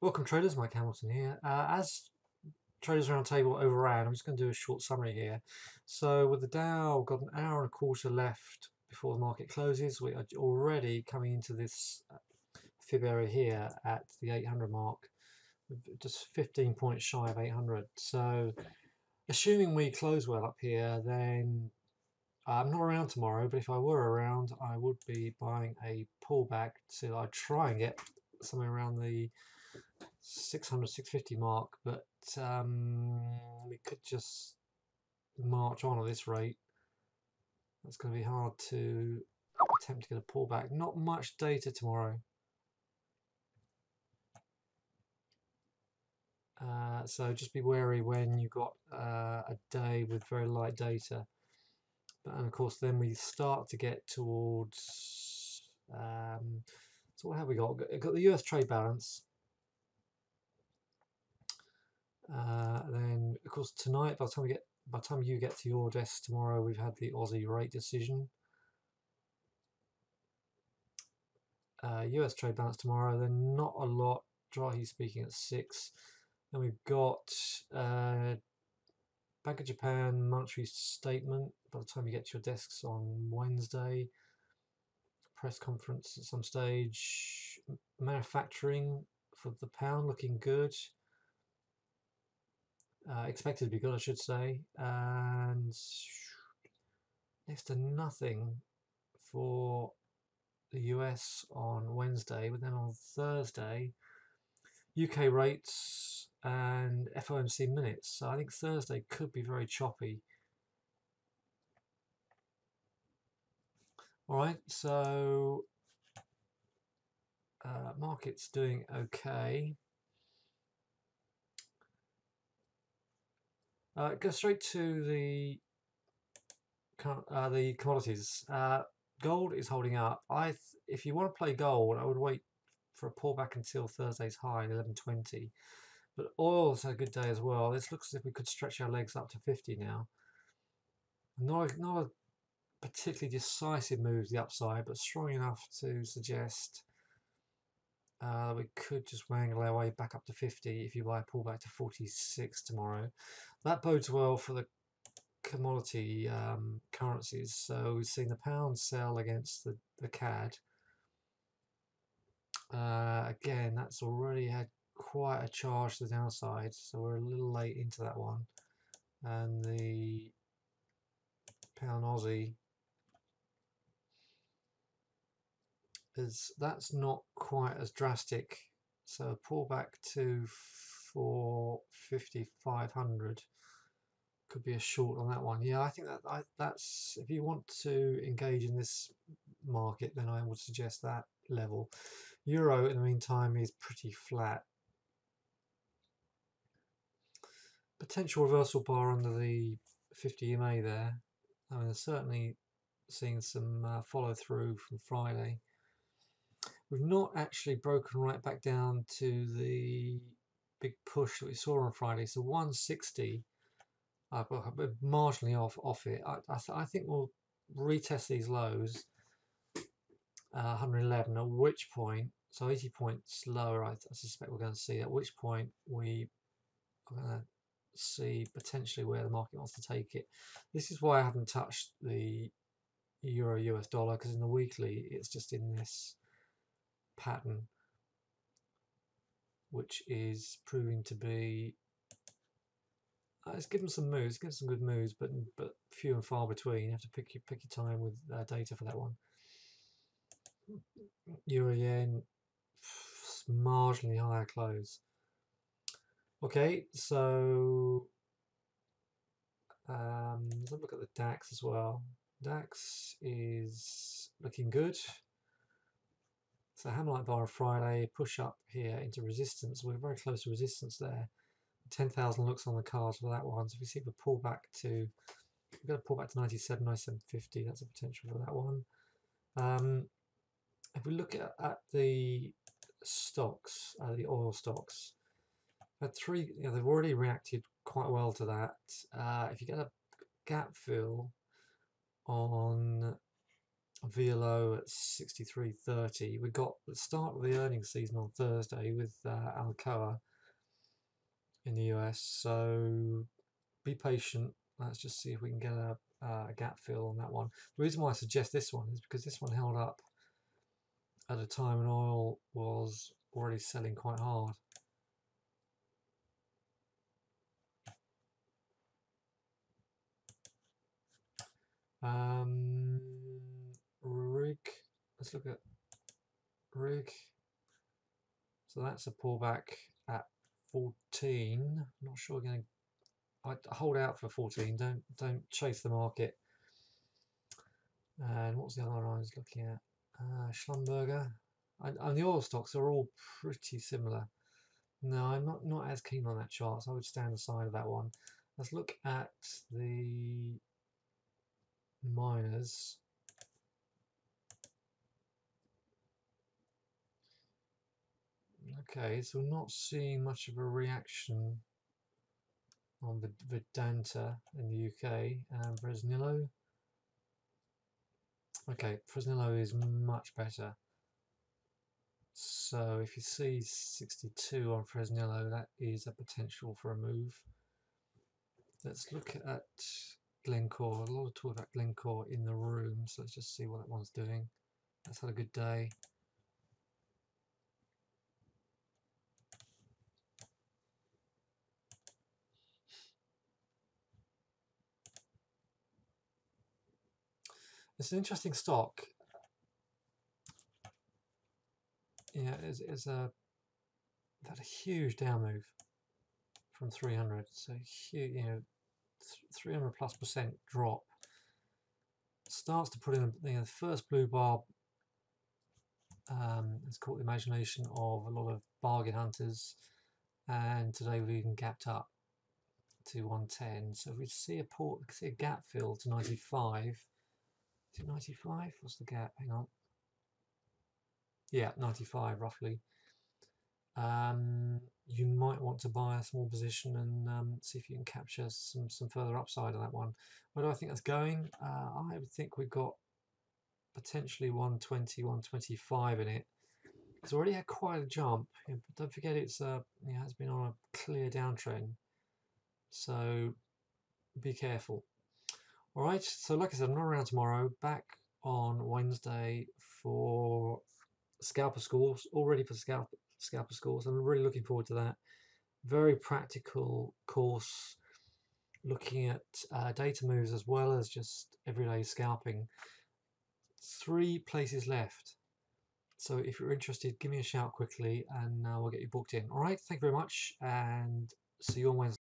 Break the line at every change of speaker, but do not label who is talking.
Welcome traders, Mike Hamilton here. As Traders Roundtable overran, I'm just going to do a short summary here. So with the Dow, got an hour and a quarter left before the market closes. We are already coming into this fib area here at the 800 mark, just 15 points shy of 800. So assuming we close well up here, then I'm not around tomorrow, but if I were around, I would be buying a pullback till I try and get somewhere around the 600, 650 mark, but we could just march on at this rate. It's going to be hard to attempt to get a pullback. Not much data tomorrow. So just be wary when you've got a day with very light data. And of course, then we start to get towards. So what have we got? We've got the US trade balance. Then of course tonight, by the time you get to your desk tomorrow, we've had the Aussie rate decision. US trade balance tomorrow. Then not a lot. Dry speaking at 6. Then we've got Bank of Japan monetary statement by the time you get to your desks on Wednesday. Press conference at some stage. Manufacturing for the pound looking good. Expected to be good, I should say. And next to nothing for the US on Wednesday, but then on Thursday, UK rates and FOMC minutes. So I think Thursday could be very choppy. All right, so market's doing okay. Go straight to the commodities. Gold is holding up. If you want to play gold, I would wait for a pullback until Thursday's high, 11.20. But oil's had a good day as well. This looks as if we could stretch our legs up to 50 now. Not a particularly decisive move to the upside, but strong enough to suggest we could just wangle our way back up to 50 if you buy a pullback to 46 tomorrow. That bodes well for the commodity currencies. So we've seen the pound sell against the CAD. Again, that's already had quite a charge to the downside, so we're a little late into that one. And the pound Aussie that's not quite as drastic. So a pullback to 450, 500 could be a short on that one. Yeah, I think that's if you want to engage in this market, then I would suggest that level. Euro, in the meantime, is pretty flat. Potential reversal bar under the 50 EMA there. I mean, certainly seeing some follow through from Friday. We've not actually broken right back down to the big push that we saw on Friday. So 160, marginally off it. I think we'll retest these lows, 111. At which point, so 80 points lower, I suspect we're going to see. At which point we are going to see potentially where the market wants to take it. This is why I haven't touched the Euro US dollar, because in the weekly it's just in this pattern, which is proving to be it's given some moves, given some good moves, but few and far between. You have to pick your time with data for that one. Euro yen, marginally higher close. Okay, so let's look at the DAX as well. DAX is looking good. So Hammerlight bar on Friday, push up here into resistance. We're very close to resistance there. 10,000 looks on the cards for that one. So if we see if we pull back to, we've got to pull back to 97, 97.50. That's a potential for that one. If we look at the stocks, the oil stocks, had three. They've already reacted quite well to that. If you get a gap fill on VLO at 63.30. We got the start of the earnings season on Thursday with Alcoa in the US, so be patient. Let's just see if we can get a gap fill on that one. The reason why I suggest this one is because this one held up at a time when oil was already selling quite hard. Rig, let's look at rig. So that's a pullback at 14. I'm not sure we're going to. I hold out for 14. Don't chase the market. And what was the other one I was looking at? Schlumberger. And the oil stocks are all pretty similar. No, I'm not as keen on that chart, so I would stand aside of that one. Let's look at the miners. Okay, so we're not seeing much of a reaction on the Vedanta in the UK and Fresnillo. Okay, Fresnillo is much better. So if you see 62 on Fresnillo, that is a potential for a move. Let's look at Glencore. A lot of talk about Glencore in the room, so let's just see what that one's doing. That's had a good day. It's an interesting stock. Yeah, it's had a huge down move from 300. So huge, 300+% drop. Starts to put in the first blue bar. It's caught the imagination of a lot of bargain hunters, and today we've even gapped up to 110. So if we see a gap fill to 95. Is it 95? What's the gap? Hang on. Yeah, 95 roughly. You might want to buy a small position and see if you can capture some further upside on that one. Where do I think that's going? I would think we've got potentially 120, 125 in it. It's already had quite a jump, but don't forget it has been on a clear downtrend. So be careful. All right. So like I said, I'm not around tomorrow. Back on Wednesday for Scalper Schools. All ready for Scalper Schools. I'm really looking forward to that. Very practical course, looking at data moves as well as just everyday scalping. 3 places left. So if you're interested, give me a shout quickly and we'll get you booked in. All right, thank you very much and see you on Wednesday.